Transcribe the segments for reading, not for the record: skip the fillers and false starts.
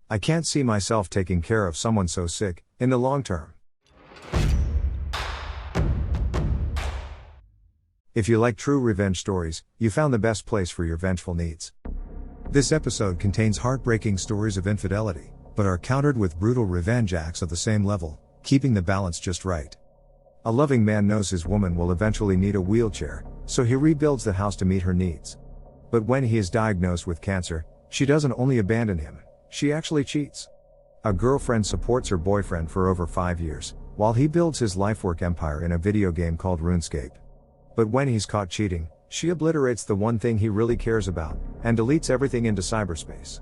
I can't see myself taking care of someone so sick, in the long term. If you like true revenge stories, you found the best place for your vengeful needs. This episode contains heartbreaking stories of infidelity, but are countered with brutal revenge acts of the same level, keeping the balance just right. A loving man knows his woman will eventually need a wheelchair, so he rebuilds the house to meet her needs. But when he is diagnosed with cancer, she doesn't only abandon him, she actually cheats. A girlfriend supports her boyfriend for over 5 years, while he builds his lifework empire in a video game called RuneScape. But when he's caught cheating, she obliterates the one thing he really cares about, and deletes everything into cyberspace,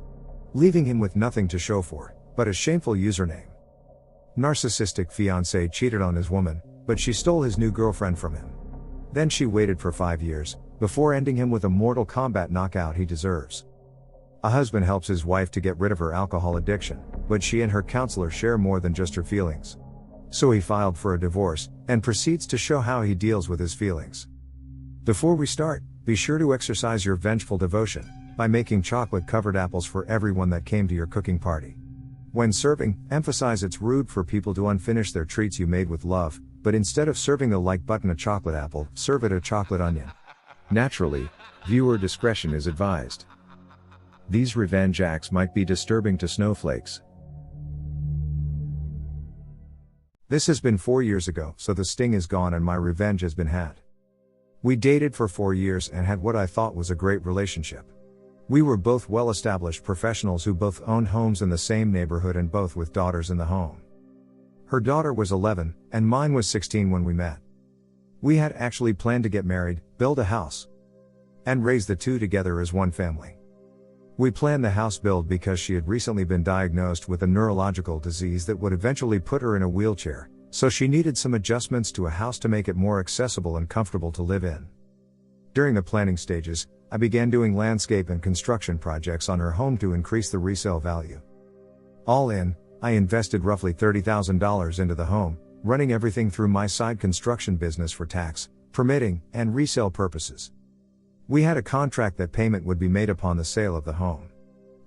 leaving him with nothing to show for, but a shameful username. Narcissistic Fiancé cheated on his woman, but she stole his new girlfriend from him. Then she waited for 5 years, before ending him with a Mortal Kombat knockout he deserves. A husband helps his wife to get rid of her alcohol addiction, but she and her counselor share more than just her feelings. So he filed for a divorce, and proceeds to show how he deals with his feelings. Before we start, be sure to exercise your vengeful devotion, by making chocolate-covered apples for everyone that came to your cooking party. When serving, emphasize it's rude for people to unfinish their treats you made with love, but instead of serving the like button a chocolate apple, serve it a chocolate onion. Naturally, viewer discretion is advised. These revenge acts might be disturbing to snowflakes. This has been 4 years ago, so the sting is gone and my revenge has been had. We dated for 4 years and had what I thought was a great relationship. We were both well-established professionals who both owned homes in the same neighborhood and both with daughters in the home. Her daughter was 11, and mine was 16 when we met. We had actually planned to get married, build a house, and raise the two together as one family. We planned the house build because she had recently been diagnosed with a neurological disease that would eventually put her in a wheelchair, so she needed some adjustments to a house to make it more accessible and comfortable to live in. During the planning stages, I began doing landscape and construction projects on her home to increase the resale value. All in, I invested roughly $30,000 into the home, running everything through my side construction business for tax, permitting, and resale purposes. We had a contract that payment would be made upon the sale of the home.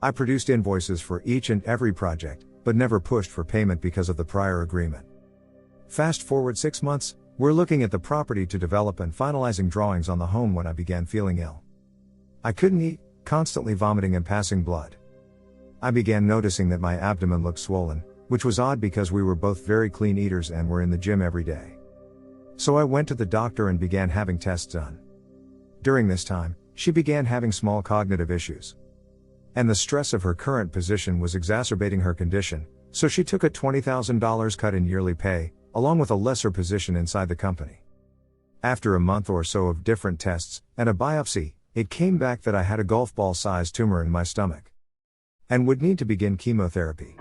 I produced invoices for each and every project, but never pushed for payment because of the prior agreement. Fast forward 6 months, we're looking at the property to develop and finalizing drawings on the home when I began feeling ill. I couldn't eat, constantly vomiting and passing blood. I began noticing that my abdomen looked swollen, which was odd because we were both very clean eaters and were in the gym every day. So I went to the doctor and began having tests done. During this time, she began having small cognitive issues. And the stress of her current position was exacerbating her condition, so she took a $20,000 cut in yearly pay, along with a lesser position inside the company. After a month or so of different tests, and a biopsy, it came back that I had a golf ball-sized tumor in my stomach, and would need to begin chemotherapy.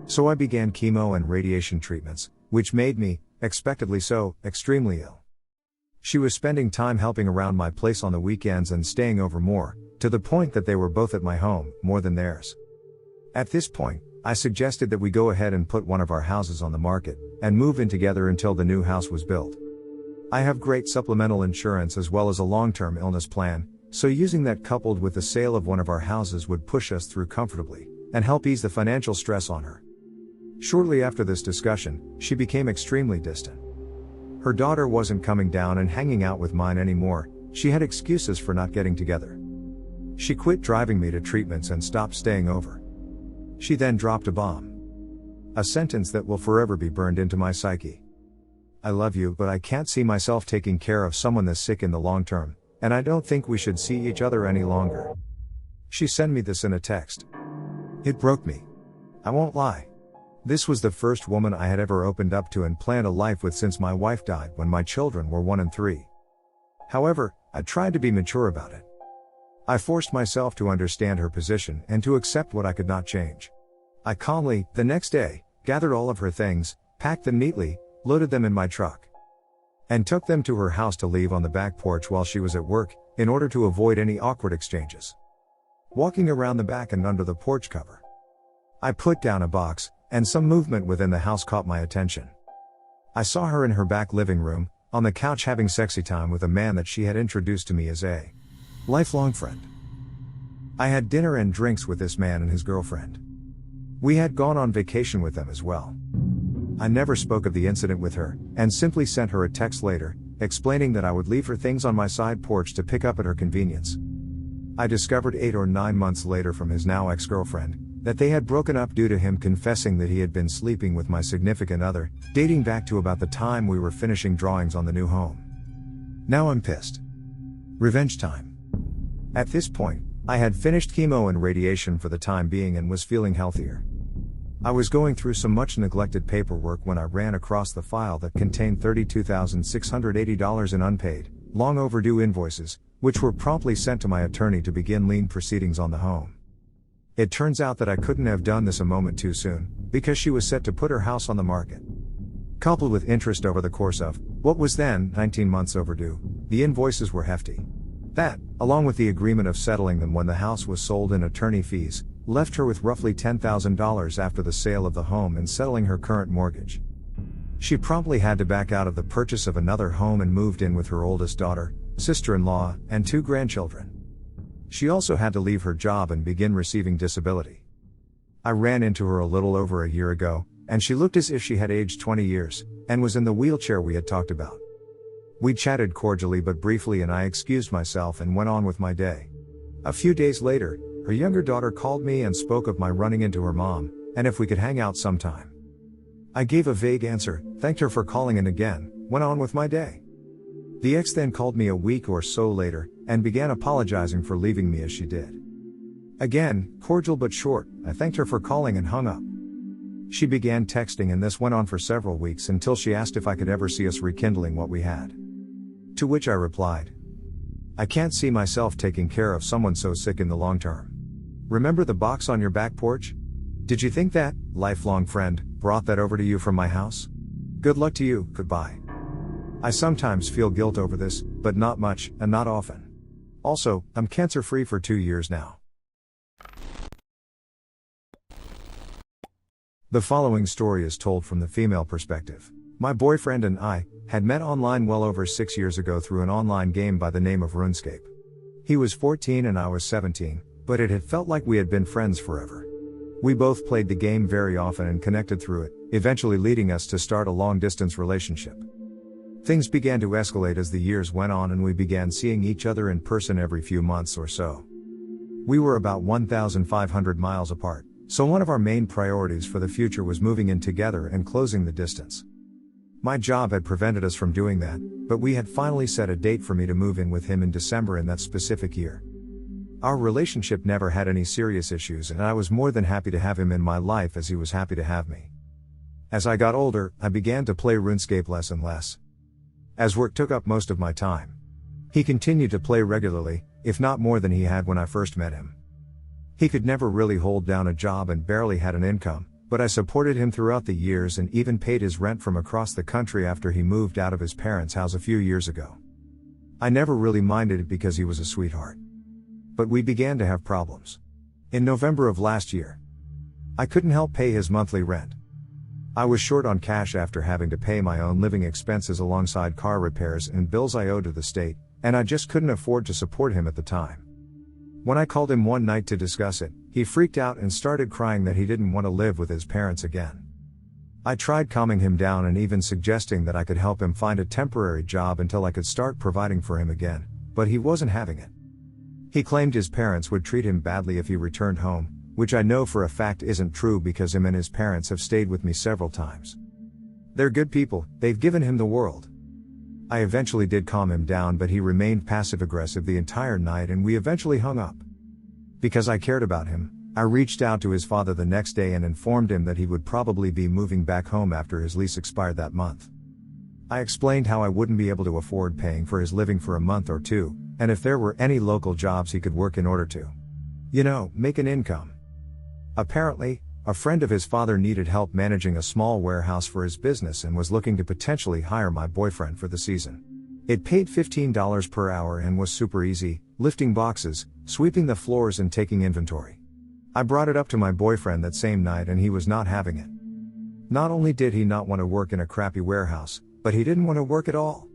So I began chemo and radiation treatments, which made me, expectedly so, extremely ill. She was spending time helping around my place on the weekends and staying over more, to the point that they were both at my home, more than theirs. At this point, I suggested that we go ahead and put one of our houses on the market, and move in together until the new house was built. I have great supplemental insurance as well as a long-term illness plan, so using that coupled with the sale of one of our houses would push us through comfortably, and help ease the financial stress on her. Shortly after this discussion, she became extremely distant. Her daughter wasn't coming down and hanging out with mine anymore, she had excuses for not getting together. She quit driving me to treatments and stopped staying over. She then dropped a bomb. A sentence that will forever be burned into my psyche. I love you, but I can't see myself taking care of someone this sick in the long term, and I don't think we should see each other any longer. She sent me this in a text. It broke me. I won't lie. This was the first woman I had ever opened up to and planned a life with since my wife died when my children were 1 and 3. However, I tried to be mature about it. I forced myself to understand her position and to accept what I could not change. I calmly, the next day, gathered all of her things, packed them neatly, loaded them in my truck, and took them to her house to leave on the back porch while she was at work, in order to avoid any awkward exchanges. Walking around the back and under the porch cover, I put down a box, and some movement within the house caught my attention. I saw her in her back living room, on the couch having sexy time with a man that she had introduced to me as a lifelong friend. I had dinner and drinks with this man and his girlfriend. We had gone on vacation with them as well. I never spoke of the incident with her, and simply sent her a text later, explaining that I would leave her things on my side porch to pick up at her convenience. I discovered 8 or 9 months later from his now ex-girlfriend, that they had broken up due to him confessing that he had been sleeping with my significant other, dating back to about the time we were finishing drawings on the new home. Now I'm pissed. Revenge time. At this point, I had finished chemo and radiation for the time being and was feeling healthier. I was going through some much neglected paperwork when I ran across the file that contained $32,680 in unpaid, long overdue invoices, which were promptly sent to my attorney to begin lien proceedings on the home. It turns out that I couldn't have done this a moment too soon, because she was set to put her house on the market. Coupled with interest over the course of, what was then, 19 months overdue, the invoices were hefty. That, along with the agreement of settling them when the house was sold and attorney fees, left her with roughly $10,000 after the sale of the home and settling her current mortgage. She promptly had to back out of the purchase of another home and moved in with her oldest daughter, sister-in-law, and 2 grandchildren. She also had to leave her job and begin receiving disability. I ran into her a little over a year ago, and she looked as if she had aged 20 years, and was in the wheelchair we had talked about. We chatted cordially but briefly and I excused myself and went on with my day. A few days later, her younger daughter called me and spoke of my running into her mom, and if we could hang out sometime. I gave a vague answer, thanked her for calling and again, went on with my day. The ex then called me a week or so later, and began apologizing for leaving me as she did. Again, cordial but short, I thanked her for calling and hung up. She began texting and this went on for several weeks until she asked if I could ever see us rekindling what we had. To which I replied, I can't see myself taking care of someone so sick in the long term. Remember the box on your back porch? Did you think that, lifelong friend, brought that over to you from my house? Good luck to you, goodbye. I sometimes feel guilt over this, but not much, and not often. Also, I'm cancer-free for 2 years now. The following story is told from the female perspective. My boyfriend and I had met online well over 6 years ago through an online game by the name of RuneScape. He was 14 and I was 17, but it had felt like we had been friends forever. We both played the game very often and connected through it, eventually leading us to start a long-distance relationship. Things began to escalate as the years went on and we began seeing each other in person every few months or so. We were about 1,500 miles apart, so one of our main priorities for the future was moving in together and closing the distance. My job had prevented us from doing that, but we had finally set a date for me to move in with him in December in that specific year. Our relationship never had any serious issues and I was more than happy to have him in my life as he was happy to have me. As I got older, I began to play RuneScape less and less, as work took up most of my time. He continued to play regularly, if not more than he had when I first met him. He could never really hold down a job and barely had an income, but I supported him throughout the years and even paid his rent from across the country after he moved out of his parents' house a few years ago. I never really minded it because he was a sweetheart. But we began to have problems. In November of last year, I couldn't help pay his monthly rent. I was short on cash after having to pay my own living expenses alongside car repairs and bills I owed to the state, and I just couldn't afford to support him at the time. When I called him one night to discuss it, he freaked out and started crying that he didn't want to live with his parents again. I tried calming him down and even suggesting that I could help him find a temporary job until I could start providing for him again, but he wasn't having it. He claimed his parents would treat him badly if he returned home, which I know for a fact isn't true because him and his parents have stayed with me several times. They're good people, they've given him the world. I eventually did calm him down, but he remained passive-aggressive the entire night and we eventually hung up. Because I cared about him, I reached out to his father the next day and informed him that he would probably be moving back home after his lease expired that month. I explained how I wouldn't be able to afford paying for his living for a month or two, and if there were any local jobs he could work in order to, make an income. Apparently, a friend of his father needed help managing a small warehouse for his business and was looking to potentially hire my boyfriend for the season. It paid $15 per hour and was super easy, lifting boxes, sweeping the floors and taking inventory. I brought it up to my boyfriend that same night and he was not having it. Not only did he not want to work in a crappy warehouse, but he didn't want to work at all.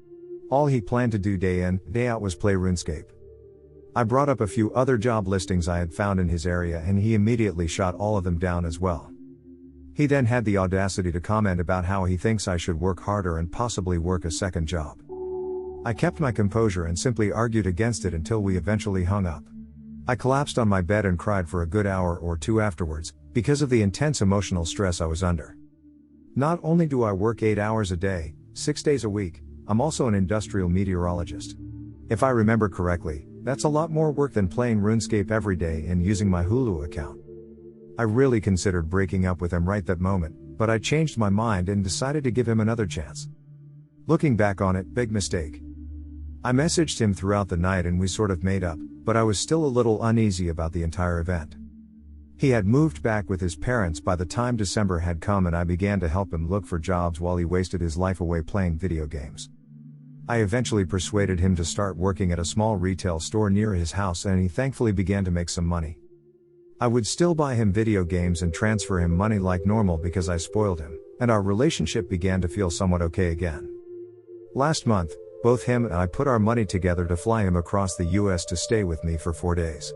All he planned to do day in, day out was play RuneScape. I brought up a few other job listings I had found in his area and he immediately shot all of them down as well. He then had the audacity to comment about how he thinks I should work harder and possibly work a second job. I kept my composure and simply argued against it until we eventually hung up. I collapsed on my bed and cried for a good hour or two afterwards, because of the intense emotional stress I was under. Not only do I work 8 hours a day, 6 days a week, I'm also an industrial meteorologist. If I remember correctly, that's a lot more work than playing RuneScape every day and using my Hulu account. I really considered breaking up with him right that moment, but I changed my mind and decided to give him another chance. Looking back on it, big mistake. I messaged him throughout the night and we sort of made up, but I was still a little uneasy about the entire event. He had moved back with his parents by the time December had come, and I began to help him look for jobs while he wasted his life away playing video games. I eventually persuaded him to start working at a small retail store near his house, and he thankfully began to make some money. I would still buy him video games and transfer him money like normal because I spoiled him, and our relationship began to feel somewhat okay again. Last month, both him and I put our money together to fly him across the US to stay with me for 4 days.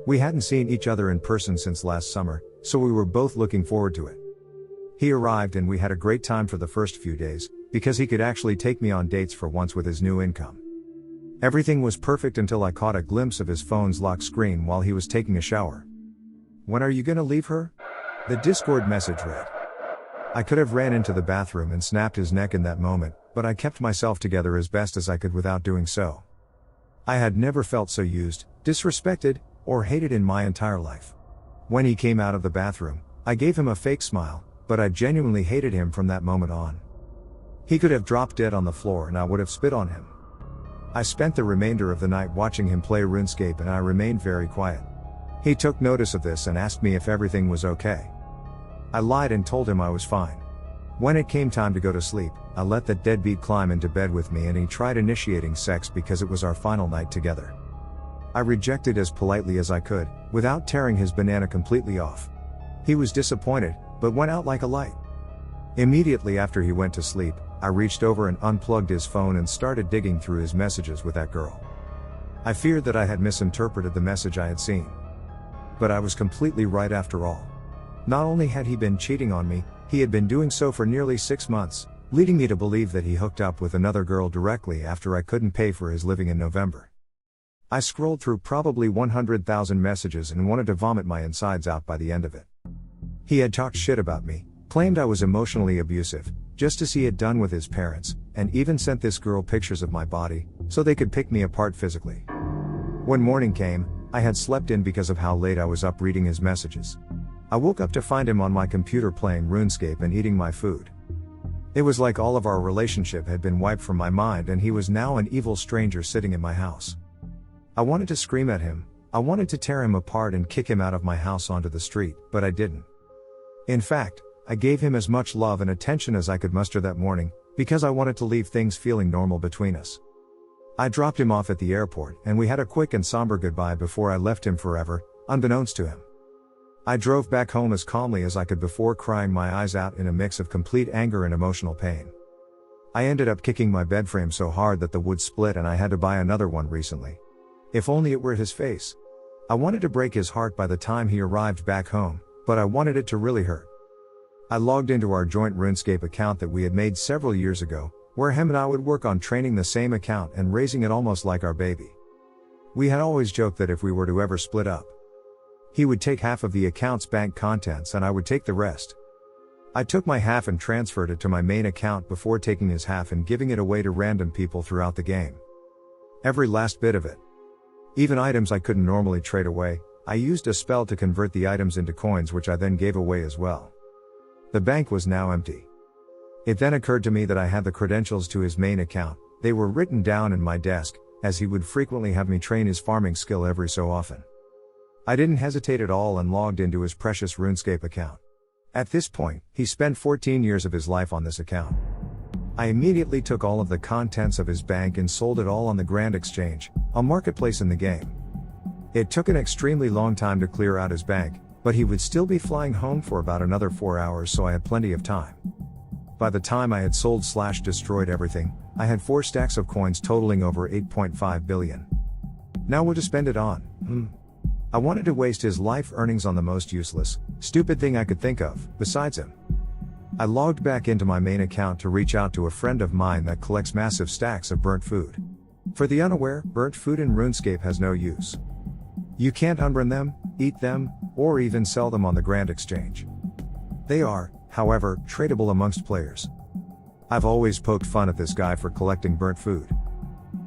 We hadn't seen each other in person since last summer, so we were both looking forward to it. He arrived and we had a great time for the first few days, because he could actually take me on dates for once with his new income. Everything was perfect until I caught a glimpse of his phone's lock screen while he was taking a shower. "When are you gonna leave her?" the Discord message read. I could have ran into the bathroom and snapped his neck in that moment, but I kept myself together as best as I could without doing so. I had never felt so used, disrespected, or hated in my entire life. When he came out of the bathroom, I gave him a fake smile, but I genuinely hated him from that moment on. He could have dropped dead on the floor and I would have spit on him. I spent the remainder of the night watching him play RuneScape and I remained very quiet. He took notice of this and asked me if everything was okay. I lied and told him I was fine. When it came time to go to sleep, I let that deadbeat climb into bed with me and he tried initiating sex because it was our final night together. I rejected as politely as I could, without tearing his banana completely off. He was disappointed, but went out like a light. Immediately after he went to sleep, I reached over and unplugged his phone and started digging through his messages with that girl. I feared that I had misinterpreted the message I had seen. But I was completely right after all. Not only had he been cheating on me, he had been doing so for nearly 6 months, leading me to believe that he hooked up with another girl directly after I couldn't pay for his living in November. I scrolled through probably 100,000 messages and wanted to vomit my insides out by the end of it. He had talked shit about me, claimed I was emotionally abusive, just as he had done with his parents, and even sent this girl pictures of my body, so they could pick me apart physically. When morning came, I had slept in because of how late I was up reading his messages. I woke up to find him on my computer playing RuneScape and eating my food. It was like all of our relationship had been wiped from my mind and he was now an evil stranger sitting in my house. I wanted to scream at him, I wanted to tear him apart and kick him out of my house onto the street, but I didn't. In fact, I gave him as much love and attention as I could muster that morning, because I wanted to leave things feeling normal between us. I dropped him off at the airport and we had a quick and somber goodbye before I left him forever, unbeknownst to him. I drove back home as calmly as I could before crying my eyes out in a mix of complete anger and emotional pain. I ended up kicking my bed frame so hard that the wood split and I had to buy another one recently. If only it were his face. I wanted to break his heart by the time he arrived back home, but I wanted it to really hurt. I logged into our joint RuneScape account that we had made several years ago, where him and I would work on training the same account and raising it almost like our baby. We had always joked that if we were to ever split up, he would take half of the account's bank contents and I would take the rest. I took my half and transferred it to my main account before taking his half and giving it away to random people throughout the game. Every last bit of it. Even items I couldn't normally trade away, I used a spell to convert the items into coins, which I then gave away as well. The bank was now empty. It then occurred to me that I had the credentials to his main account. They were written down in my desk, as he would frequently have me train his farming skill every so often. I didn't hesitate at all and logged into his precious RuneScape account. At this point, he spent 14 years of his life on this account. I immediately took all of the contents of his bank and sold it all on the Grand Exchange, a marketplace in the game. It took an extremely long time to clear out his bank, but he would still be flying home for about another 4 hours, so I had plenty of time. By the time I had sold/destroyed everything, I had 4 stacks of coins totaling over 8.5 billion. Now what to spend it on? I wanted to waste his life earnings on the most useless, stupid thing I could think of, besides him. I logged back into my main account to reach out to a friend of mine that collects massive stacks of burnt food. For the unaware, burnt food in RuneScape has no use. You can't unburn them, eat them, or even sell them on the Grand Exchange. They are, however, tradable amongst players. I've always poked fun at this guy for collecting burnt food.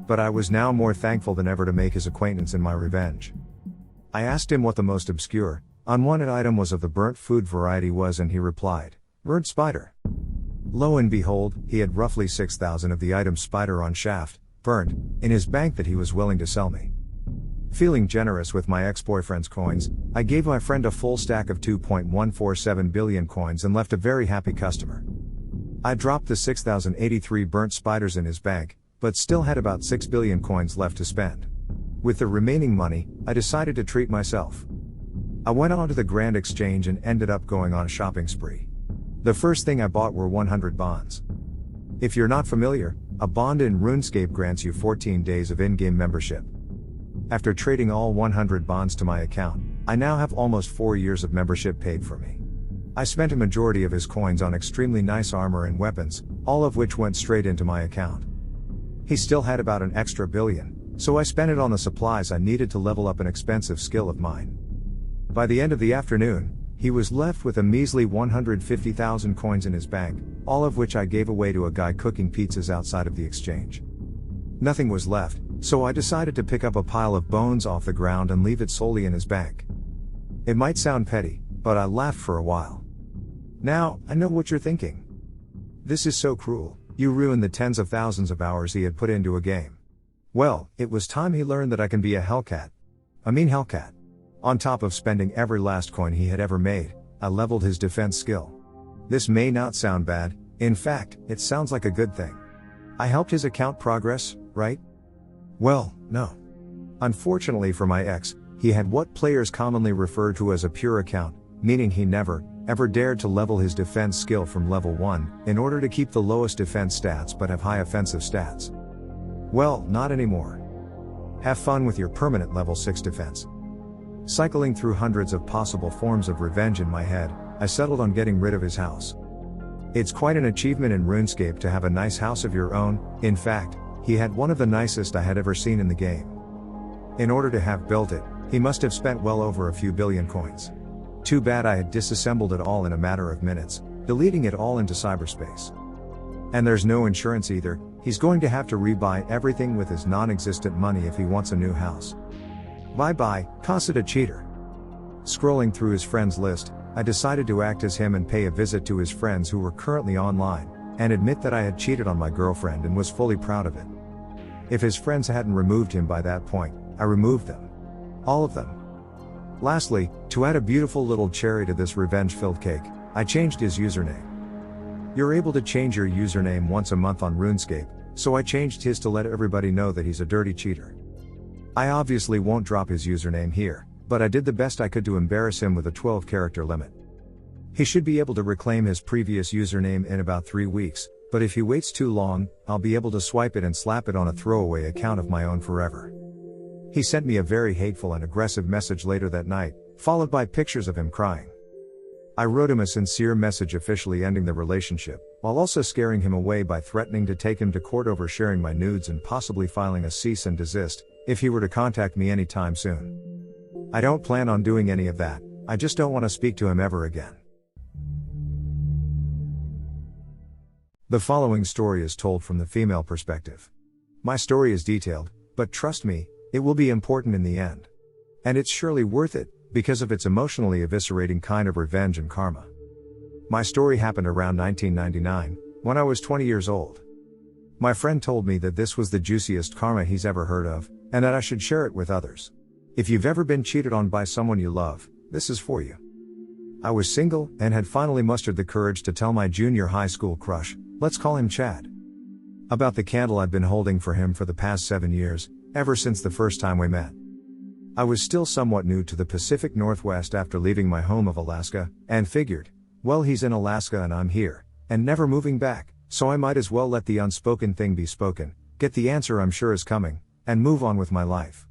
But I was now more thankful than ever to make his acquaintance in my revenge. I asked him what the most obscure, unwanted item was of the burnt food variety was, and he replied, burnt spider. Lo and behold, he had roughly 6,000 of the item spider on shaft, burnt, in his bank that he was willing to sell me. Feeling generous with my ex-boyfriend's coins, I gave my friend a full stack of 2.147 billion coins and left a very happy customer. I dropped the 6,083 burnt spiders in his bank, but still had about 6 billion coins left to spend. With the remaining money, I decided to treat myself. I went on to the Grand Exchange and ended up going on a shopping spree. The first thing I bought were 100 bonds. If you're not familiar, a bond in RuneScape grants you 14 days of in-game membership. After trading all 100 bonds to my account, I now have almost 4 years of membership paid for me. I spent a majority of his coins on extremely nice armor and weapons, all of which went straight into my account. He still had about an extra billion, so I spent it on the supplies I needed to level up an expensive skill of mine. By the end of the afternoon, he was left with a measly 150,000 coins in his bank, all of which I gave away to a guy cooking pizzas outside of the exchange. Nothing was left, so I decided to pick up a pile of bones off the ground and leave it solely in his bank. It might sound petty, but I laughed for a while. Now, I know what you're thinking. This is so cruel, you ruined the tens of thousands of hours he had put into a game. Well, it was time he learned that I can be a hellcat. I mean hellcat. On top of spending every last coin he had ever made, I leveled his defense skill. This may not sound bad, in fact, it sounds like a good thing. I helped his account progress, right? Well, no. Unfortunately for my ex, he had what players commonly refer to as a pure account, meaning he never, ever dared to level his defense skill from level 1, in order to keep the lowest defense stats but have high offensive stats. Well, not anymore. Have fun with your permanent level 6 defense. Cycling through hundreds of possible forms of revenge in my head, I settled on getting rid of his house. It's quite an achievement in RuneScape to have a nice house of your own. In fact, he had one of the nicest I had ever seen in the game. In order to have built it, he must have spent well over a few billion coins. Too bad I had disassembled it all in a matter of minutes, deleting it all into cyberspace. And there's no insurance either, he's going to have to rebuy everything with his non-existent money if he wants a new house. Bye-bye, Ditto Cheater. Scrolling through his friends list, I decided to act as him and pay a visit to his friends who were currently online, and admit that I had cheated on my girlfriend and was fully proud of it. If his friends hadn't removed him by that point, I removed them. All of them. Lastly, to add a beautiful little cherry to this revenge-filled cake, I changed his username. You're able to change your username once a month on RuneScape, so I changed his to let everybody know that he's a dirty cheater. I obviously won't drop his username here, but I did the best I could to embarrass him with a 12-character limit. He should be able to reclaim his previous username in about 3 weeks, but if he waits too long, I'll be able to swipe it and slap it on a throwaway account of my own forever. He sent me a very hateful and aggressive message later that night, followed by pictures of him crying. I wrote him a sincere message officially ending the relationship, while also scaring him away by threatening to take him to court over sharing my nudes and possibly filing a cease and desist, if he were to contact me anytime soon. I don't plan on doing any of that, I just don't want to speak to him ever again. The following story is told from the female perspective. My story is detailed, but trust me, it will be important in the end. And it's surely worth it, because of its emotionally eviscerating kind of revenge and karma. My story happened around 1999, when I was 20 years old. My friend told me that this was the juiciest karma he's ever heard of, and that I should share it with others. If you've ever been cheated on by someone you love, this is for you. I was single, and had finally mustered the courage to tell my junior high school crush, let's call him Chad, about the candle I'd been holding for him for the past 7 years, ever since the first time we met. I was still somewhat new to the Pacific Northwest after leaving my home of Alaska, and figured, well, he's in Alaska and I'm here, and never moving back, so I might as well let the unspoken thing be spoken, get the answer I'm sure is coming, and move on with my life.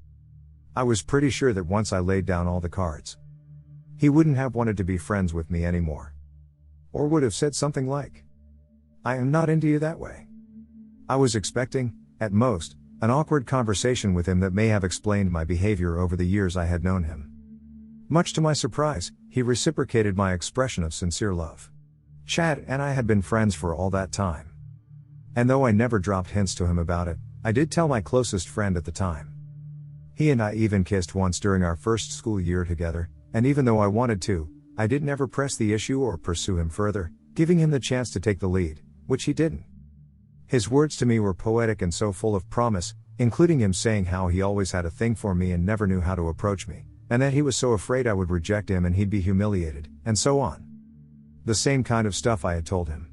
I was pretty sure that once I laid down all the cards, he wouldn't have wanted to be friends with me anymore. Or would have said something like, "I am not into you that way." I was expecting, at most, an awkward conversation with him that may have explained my behavior over the years I had known him. Much to my surprise, he reciprocated my expression of sincere love. Chad and I had been friends for all that time. And though I never dropped hints to him about it, I did tell my closest friend at the time. He and I even kissed once during our first school year together, and even though I wanted to, I didn't ever press the issue or pursue him further, giving him the chance to take the lead, which he didn't. His words to me were poetic and so full of promise, including him saying how he always had a thing for me and never knew how to approach me, and that he was so afraid I would reject him and he'd be humiliated, and so on. The same kind of stuff I had told him.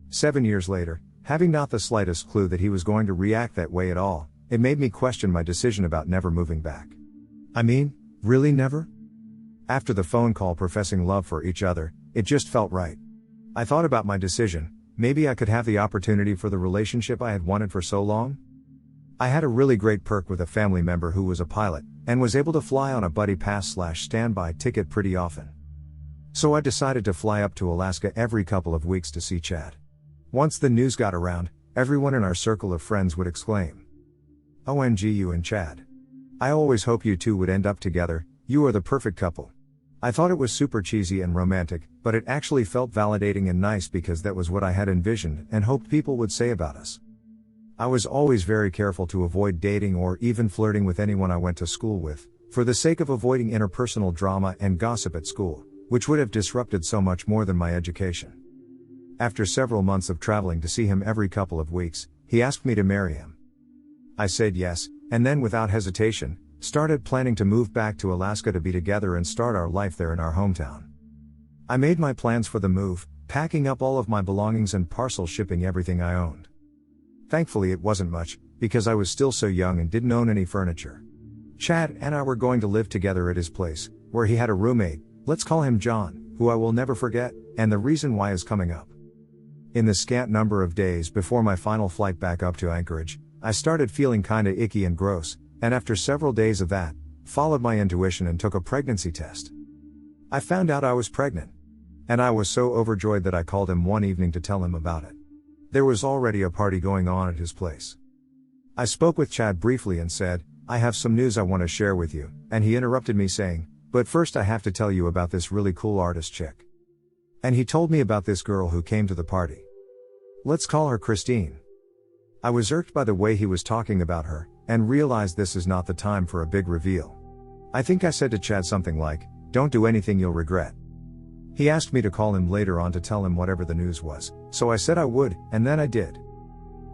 7 years later, having not the slightest clue that he was going to react that way at all, it made me question my decision about never moving back. I mean, really never? After the phone call professing love for each other, it just felt right. I thought about my decision. Maybe I could have the opportunity for the relationship I had wanted for so long? I had a really great perk with a family member who was a pilot, and was able to fly on a buddy pass/standby ticket pretty often. So I decided to fly up to Alaska every couple of weeks to see Chad. Once the news got around, everyone in our circle of friends would exclaim, "OMG, you and Chad. I always hoped you two would end up together, you are the perfect couple." I thought it was super cheesy and romantic, but it actually felt validating and nice because that was what I had envisioned and hoped people would say about us. I was always very careful to avoid dating or even flirting with anyone I went to school with, for the sake of avoiding interpersonal drama and gossip at school, which would have disrupted so much more than my education. After several months of traveling to see him every couple of weeks, he asked me to marry him. I said yes, and then without hesitation, started planning to move back to Alaska to be together and start our life there in our hometown. I made my plans for the move, packing up all of my belongings and parcel shipping everything I owned. Thankfully it wasn't much, because I was still so young and didn't own any furniture. Chad and I were going to live together at his place, where he had a roommate, let's call him John, who I will never forget, and the reason why is coming up. In the scant number of days before my final flight back up to Anchorage, I started feeling kinda icky and gross, and after several days of that, followed my intuition and took a pregnancy test. I found out I was pregnant. And I was so overjoyed that I called him one evening to tell him about it. There was already a party going on at his place. I spoke with Chad briefly and said, "I have some news I want to share with you," and he interrupted me saying, "But first I have to tell you about this really cool artist chick." And he told me about this girl who came to the party. Let's call her Christine. I was irked by the way he was talking about her, and realized this is not the time for a big reveal. I think I said to Chad something like, "Don't do anything you'll regret." He asked me to call him later on to tell him whatever the news was, so I said I would, and then I did.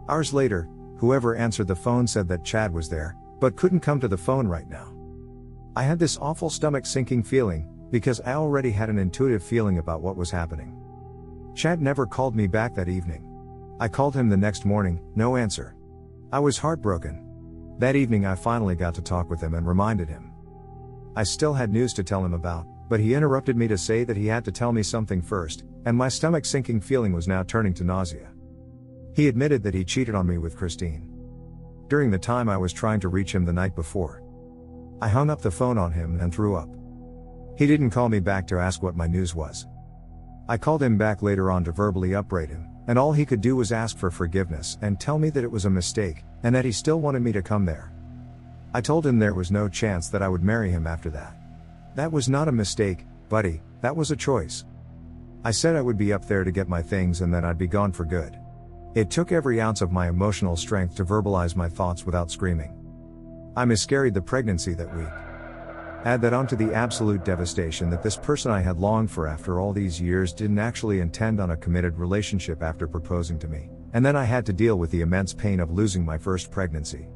Hours later, whoever answered the phone said that Chad was there, but couldn't come to the phone right now. I had this awful stomach-sinking feeling, because I already had an intuitive feeling about what was happening. Chad never called me back that evening. I called him the next morning, no answer. I was heartbroken. That evening I finally got to talk with him and reminded him. I still had news to tell him about, but he interrupted me to say that he had to tell me something first, and my stomach-sinking feeling was now turning to nausea. He admitted that he cheated on me with Christine. During the time I was trying to reach him the night before. I hung up the phone on him and threw up. He didn't call me back to ask what my news was. I called him back later on to verbally upbraid him, and all he could do was ask for forgiveness and tell me that it was a mistake, and that he still wanted me to come there. I told him there was no chance that I would marry him after that. That was not a mistake, buddy, that was a choice. I said I would be up there to get my things and then I'd be gone for good. It took every ounce of my emotional strength to verbalize my thoughts without screaming. I miscarried the pregnancy that week. Add that onto the absolute devastation that this person I had longed for after all these years didn't actually intend on a committed relationship after proposing to me, and then I had to deal with the immense pain of losing my first pregnancy.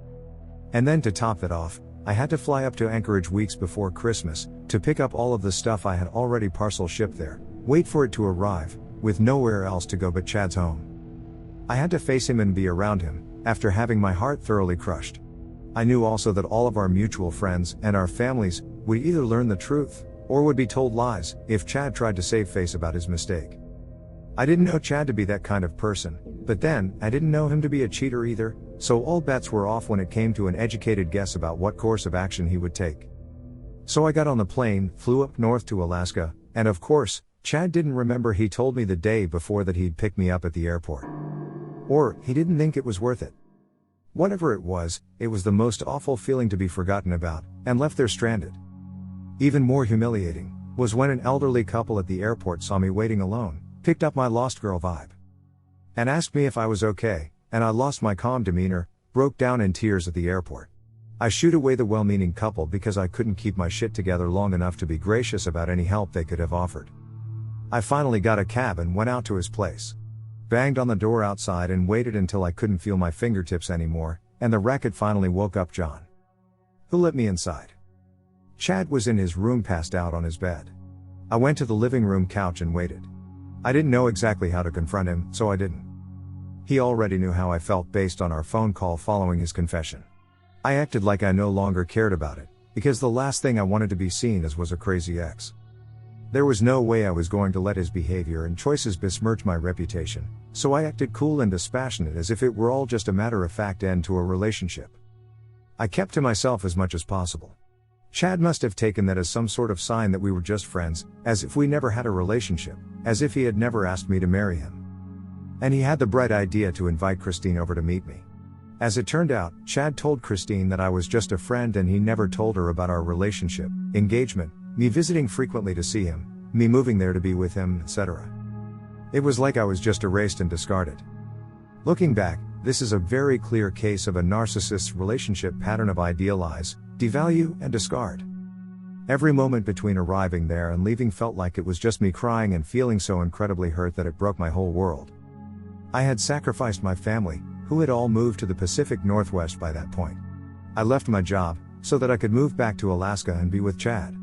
And then to top that off, I had to fly up to Anchorage weeks before Christmas, to pick up all of the stuff I had already parcel shipped there, wait for it to arrive, with nowhere else to go but Chad's home. I had to face him and be around him, after having my heart thoroughly crushed. I knew also that all of our mutual friends and our families would either learn the truth, or would be told lies, if Chad tried to save face about his mistake. I didn't know Chad to be that kind of person, but then, I didn't know him to be a cheater either, So all bets were off when it came to an educated guess about what course of action he would take. So I got on the plane, flew up north to Alaska, and of course, Chad didn't remember he told me the day before that he'd pick me up at the airport. Or, he didn't think it was worth it. Whatever it was the most awful feeling to be forgotten about, and left there stranded. Even more humiliating was when an elderly couple at the airport saw me waiting alone, picked up my lost girl vibe, and asked me if I was okay, and I lost my calm demeanor, broke down in tears at the airport. I shooed away the well-meaning couple because I couldn't keep my shit together long enough to be gracious about any help they could have offered. I finally got a cab and went out to his place. Banged on the door outside and waited until I couldn't feel my fingertips anymore, and the racket finally woke up John, who let me inside. Chad was in his room passed out on his bed. I went to the living room couch and waited. I didn't know exactly how to confront him, so I didn't. He already knew how I felt based on our phone call following his confession. I acted like I no longer cared about it, because the last thing I wanted to be seen as was a crazy ex. There was no way I was going to let his behavior and choices besmirch my reputation, so I acted cool and dispassionate as if it were all just a matter-of-fact end to a relationship. I kept to myself as much as possible. Chad must have taken that as some sort of sign that we were just friends, as if we never had a relationship, as if he had never asked me to marry him. And he had the bright idea to invite Christine over to meet me. As it turned out, Chad told Christine that I was just a friend and he never told her about our relationship, engagement, me visiting frequently to see him, me moving there to be with him, etc. It was like I was just erased and discarded. Looking back, this is a very clear case of a narcissist's relationship pattern of idealize, devalue, and discard. Every moment between arriving there and leaving felt like it was just me crying and feeling so incredibly hurt that it broke my whole world. I had sacrificed my family, who had all moved to the Pacific Northwest by that point. I left my job, so that I could move back to Alaska and be with Chad.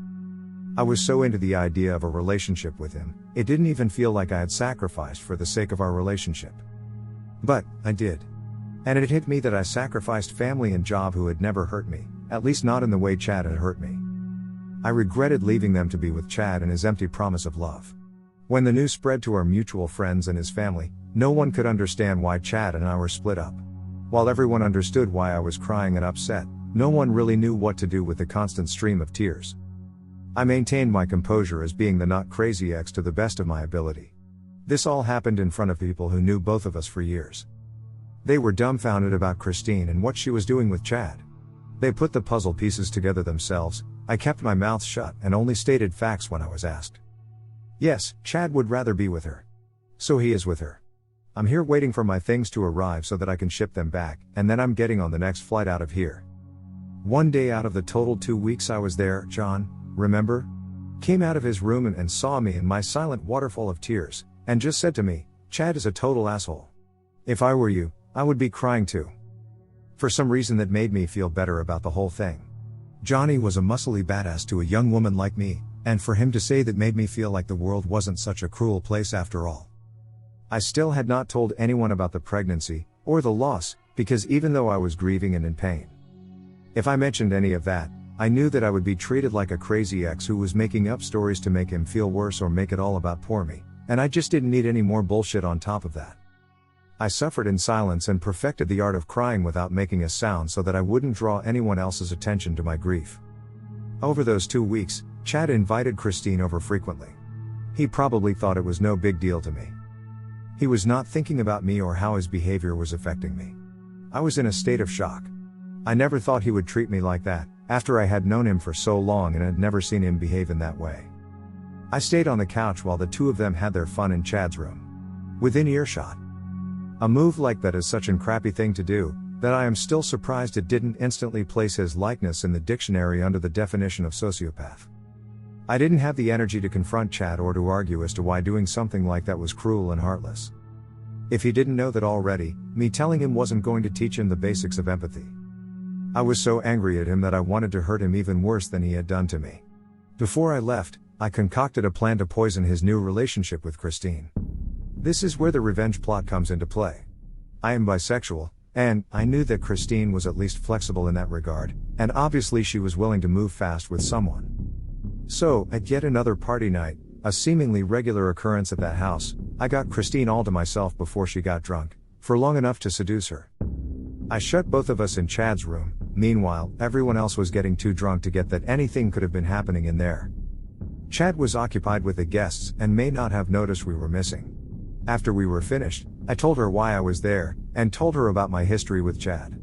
I was so into the idea of a relationship with him, it didn't even feel like I had sacrificed for the sake of our relationship. But, I did. And it hit me that I sacrificed family and job who had never hurt me, at least not in the way Chad had hurt me. I regretted leaving them to be with Chad and his empty promise of love. When the news spread to our mutual friends and his family, no one could understand why Chad and I were split up. While everyone understood why I was crying and upset, no one really knew what to do with the constant stream of tears. I maintained my composure as being the not crazy ex to the best of my ability. This all happened in front of people who knew both of us for years. They were dumbfounded about Christine and what she was doing with Chad. They put the puzzle pieces together themselves. I kept my mouth shut and only stated facts when I was asked. Yes, Chad would rather be with her. So he is with her. I'm here waiting for my things to arrive so that I can ship them back, and then I'm getting on the next flight out of here. One day out of the total 2 weeks I was there, John, remember? Came out of his room and saw me in my silent waterfall of tears, and just said to me, Chad is a total asshole. If I were you, I would be crying too. For some reason that made me feel better about the whole thing. Johnny was a muscly badass to a young woman like me, and for him to say that made me feel like the world wasn't such a cruel place after all. I still had not told anyone about the pregnancy, or the loss, because even though I was grieving and in pain, if I mentioned any of that, I knew that I would be treated like a crazy ex who was making up stories to make him feel worse or make it all about poor me, and I just didn't need any more bullshit on top of that. I suffered in silence and perfected the art of crying without making a sound so that I wouldn't draw anyone else's attention to my grief. Over those 2 weeks, Chad invited Christine over frequently. He probably thought it was no big deal to me. He was not thinking about me or how his behavior was affecting me. I was in a state of shock. I never thought he would treat me like that, after I had known him for so long and had never seen him behave in that way. I stayed on the couch while the two of them had their fun in Chad's room, within earshot. A move like that is such an crappy thing to do, that I am still surprised it didn't instantly place his likeness in the dictionary under the definition of sociopath. I didn't have the energy to confront Chad or to argue as to why doing something like that was cruel and heartless. If he didn't know that already, me telling him wasn't going to teach him the basics of empathy. I was so angry at him that I wanted to hurt him even worse than he had done to me. Before I left, I concocted a plan to poison his new relationship with Christine. This is where the revenge plot comes into play. I am bisexual, and I knew that Christine was at least flexible in that regard, and obviously she was willing to move fast with someone. So, at yet another party night, a seemingly regular occurrence at that house, I got Christine all to myself before she got drunk, for long enough to seduce her. I shut both of us in Chad's room. Meanwhile, everyone else was getting too drunk to get that anything could have been happening in there. Chad was occupied with the guests and may not have noticed we were missing. After we were finished, I told her why I was there, and told her about my history with Chad.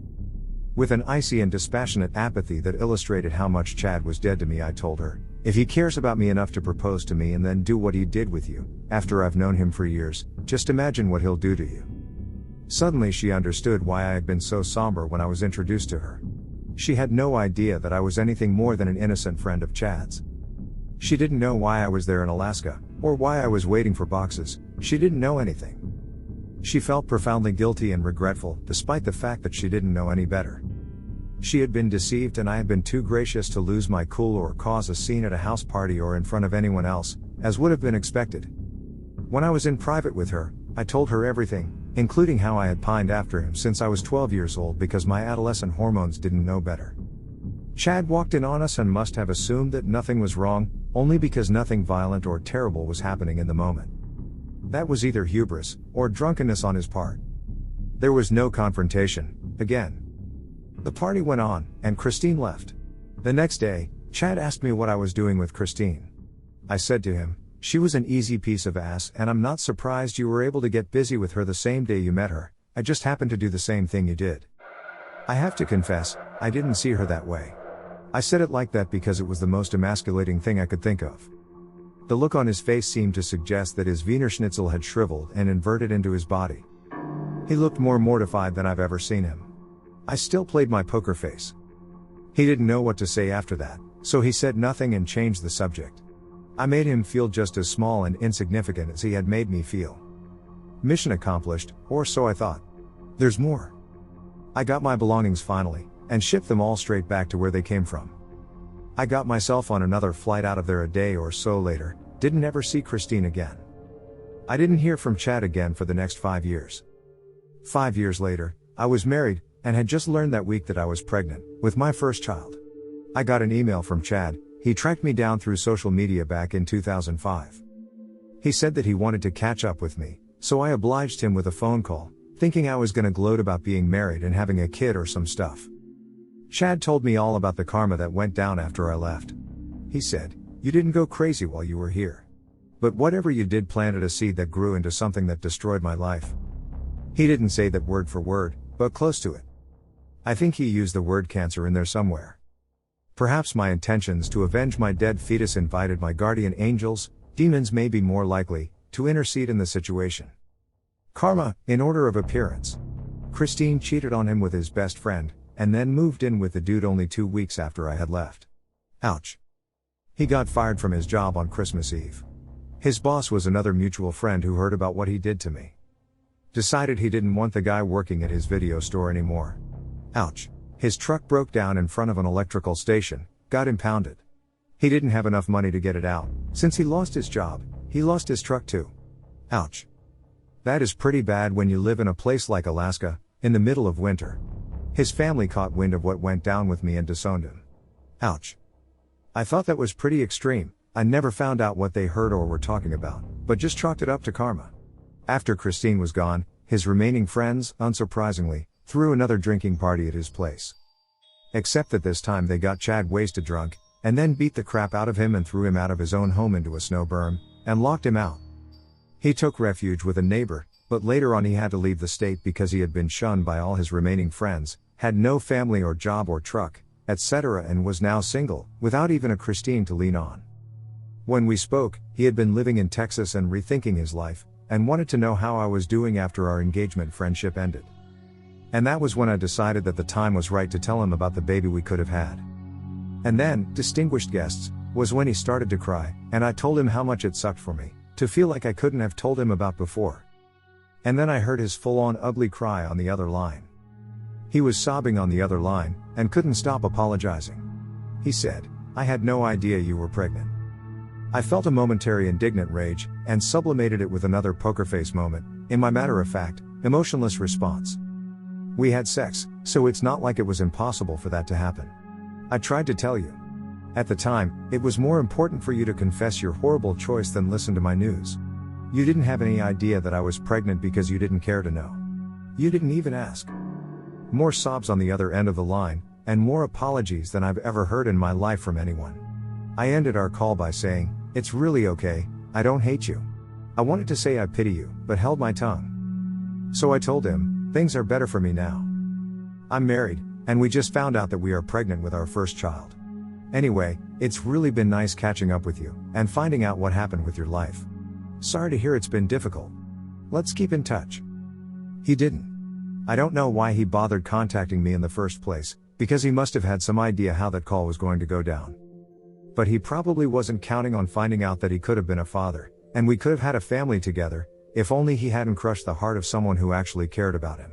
With an icy and dispassionate apathy that illustrated how much Chad was dead to me, I told her, if he cares about me enough to propose to me and then do what he did with you, after I've known him for years, just imagine what he'll do to you. Suddenly she understood why I had been so somber when I was introduced to her. She had no idea that I was anything more than an innocent friend of Chad's. She didn't know why I was there in Alaska, or why I was waiting for boxes. She didn't know anything. She felt profoundly guilty and regretful, despite the fact that she didn't know any better. She had been deceived, and I had been too gracious to lose my cool or cause a scene at a house party or in front of anyone else, as would have been expected. When I was in private with her, I told her everything, including how I had pined after him since I was 12 years old because my adolescent hormones didn't know better. Chad walked in on us and must have assumed that nothing was wrong, only because nothing violent or terrible was happening in the moment. That was either hubris, or drunkenness on his part. There was no confrontation, again. The party went on, and Christine left. The next day, Chad asked me what I was doing with Christine. I said to him, she was an easy piece of ass, and I'm not surprised you were able to get busy with her the same day you met her. I just happened to do the same thing you did. I have to confess, I didn't see her that way. I said it like that because it was the most emasculating thing I could think of. The look on his face seemed to suggest that his Wiener Schnitzel had shriveled and inverted into his body. He looked more mortified than I've ever seen him. I still played my poker face. He didn't know what to say after that, so he said nothing and changed the subject. I made him feel just as small and insignificant as he had made me feel. Mission accomplished, or so I thought. There's more. I got my belongings finally, and shipped them all straight back to where they came from. I got myself on another flight out of there a day or so later, didn't ever see Christine again. I didn't hear from Chad again for the next 5 years. 5 years later, I was married, and had just learned that week that I was pregnant, with my first child. I got an email from Chad. He tracked me down through social media back in 2005. He said that he wanted to catch up with me, so I obliged him with a phone call, thinking I was gonna gloat about being married and having a kid or some stuff. Chad told me all about the karma that went down after I left. He said, you didn't go crazy while you were here. But whatever you did planted a seed that grew into something that destroyed my life. He didn't say that word for word, but close to it. I think he used the word cancer in there somewhere. Perhaps my intentions to avenge my dead fetus invited my guardian angels, demons may be more likely, to intercede in the situation. Karma, in order of appearance. Christine cheated on him with his best friend, and then moved in with the dude only 2 weeks after I had left. Ouch. He got fired from his job on Christmas Eve. His boss was another mutual friend who heard about what he did to me. Decided he didn't want the guy working at his video store anymore. Ouch. His truck broke down in front of an electrical station, got impounded. He didn't have enough money to get it out. Since he lost his job, he lost his truck too. Ouch. That is pretty bad when you live in a place like Alaska, in the middle of winter. His family caught wind of what went down with me and disowned him. Ouch. I thought that was pretty extreme. I never found out what they heard or were talking about, but just chalked it up to karma. After Christine was gone, his remaining friends, unsurprisingly, threw another drinking party at his place. Except that this time they got Chad wasted drunk, and then beat the crap out of him and threw him out of his own home into a snow berm, and locked him out. He took refuge with a neighbor, but later on he had to leave the state because he had been shunned by all his remaining friends, had no family or job or truck, etc., and was now single, without even a Christine to lean on. When we spoke, he had been living in Texas and rethinking his life, and wanted to know how I was doing after our engagement friendship ended. And that was when I decided that the time was right to tell him about the baby we could have had. And then, distinguished guests, was when he started to cry, and I told him how much it sucked for me, to feel like I couldn't have told him about before. And then I heard his full-on ugly cry on the other line. He was sobbing on the other line, and couldn't stop apologizing. He said, I had no idea you were pregnant. I felt a momentary indignant rage, and sublimated it with another poker face moment, in my matter-of-fact, emotionless response. We had sex, so it's not like it was impossible for that to happen. I tried to tell you. At the time, it was more important for you to confess your horrible choice than listen to my news. You didn't have any idea that I was pregnant because you didn't care to know. You didn't even ask. More sobs on the other end of the line, and more apologies than I've ever heard in my life from anyone. I ended our call by saying, "It's really okay, I don't hate you." I wanted to say I pity you, but held my tongue. So I told him, "Things are better for me now. I'm married, and we just found out that we are pregnant with our first child. Anyway, it's really been nice catching up with you, and finding out what happened with your life. Sorry to hear it's been difficult. Let's keep in touch." He didn't. I don't know why he bothered contacting me in the first place, because he must have had some idea how that call was going to go down. But he probably wasn't counting on finding out that he could have been a father, and we could have had a family together, if only he hadn't crushed the heart of someone who actually cared about him.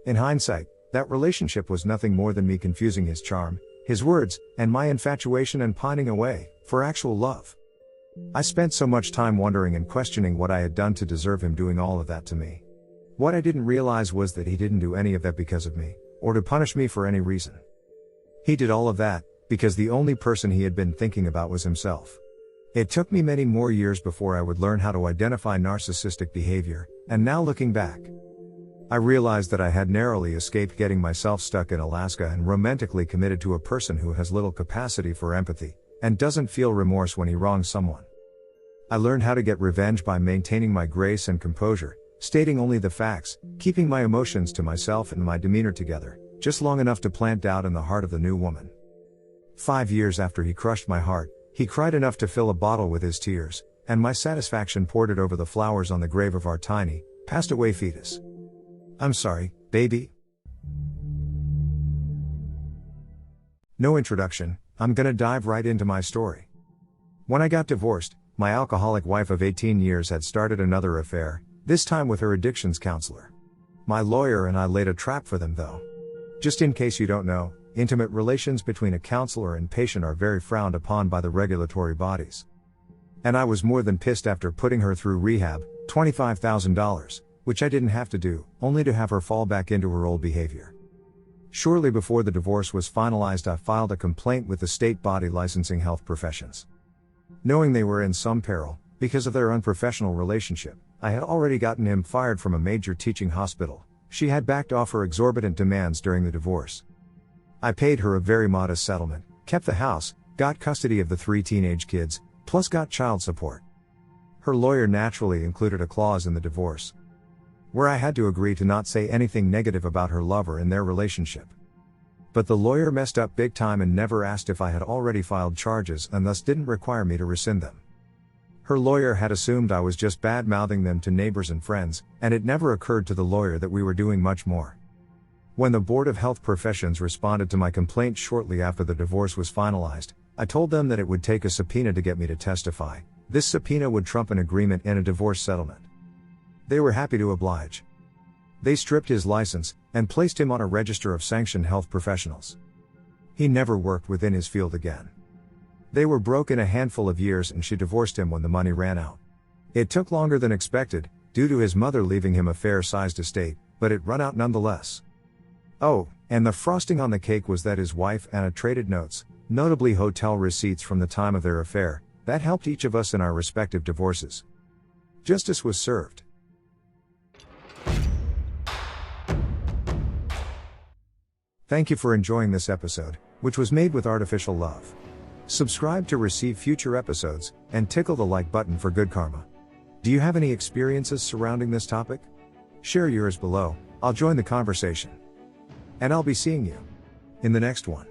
In hindsight, that relationship was nothing more than me confusing his charm, his words, and my infatuation and pining away, for actual love. I spent so much time wondering and questioning what I had done to deserve him doing all of that to me. What I didn't realize was that he didn't do any of that because of me, or to punish me for any reason. He did all of that, because the only person he had been thinking about was himself. It took me many more years before I would learn how to identify narcissistic behavior, and now looking back, I realized that I had narrowly escaped getting myself stuck in Alaska and romantically committed to a person who has little capacity for empathy, and doesn't feel remorse when he wrongs someone. I learned how to get revenge by maintaining my grace and composure, stating only the facts, keeping my emotions to myself and my demeanor together, just long enough to plant doubt in the heart of the new woman. 5 years after he crushed my heart, he cried enough to fill a bottle with his tears, and my satisfaction poured it over the flowers on the grave of our tiny, passed away fetus. I'm sorry, baby. No introduction, I'm gonna dive right into my story. When I got divorced, my alcoholic wife of 18 years had started another affair, this time with her addictions counselor. My lawyer and I laid a trap for them though. Just in case you don't know, intimate relations between a counselor and patient are very frowned upon by the regulatory bodies. And I was more than pissed after putting her through rehab, $25,000, which I didn't have to do, only to have her fall back into her old behavior. Shortly before the divorce was finalized, I filed a complaint with the state body licensing health professions. Knowing they were in some peril, because of their unprofessional relationship, I had already gotten him fired from a major teaching hospital. She had backed off her exorbitant demands during the divorce. I paid her a very modest settlement, kept the house, got custody of the 3 teenage kids, plus got child support. Her lawyer naturally included a clause in the divorce, where I had to agree to not say anything negative about her lover in their relationship. But the lawyer messed up big time and never asked if I had already filed charges and thus didn't require me to rescind them. Her lawyer had assumed I was just bad-mouthing them to neighbors and friends, and it never occurred to the lawyer that we were doing much more. When the Board of Health Professions responded to my complaint shortly after the divorce was finalized, I told them that it would take a subpoena to get me to testify. This subpoena would trump an agreement in a divorce settlement. They were happy to oblige. They stripped his license, and placed him on a register of sanctioned health professionals. He never worked within his field again. They were broke in a handful of years and she divorced him when the money ran out. It took longer than expected, due to his mother leaving him a fair-sized estate, but it ran out nonetheless. Oh, and the frosting on the cake was that his wife Anna traded notes, notably hotel receipts from the time of their affair, that helped each of us in our respective divorces. Justice was served. Thank you for enjoying this episode, which was made with artificial love. Subscribe to receive future episodes, and tickle the like button for good karma. Do you have any experiences surrounding this topic? Share yours below, I'll join the conversation. And I'll be seeing you in the next one.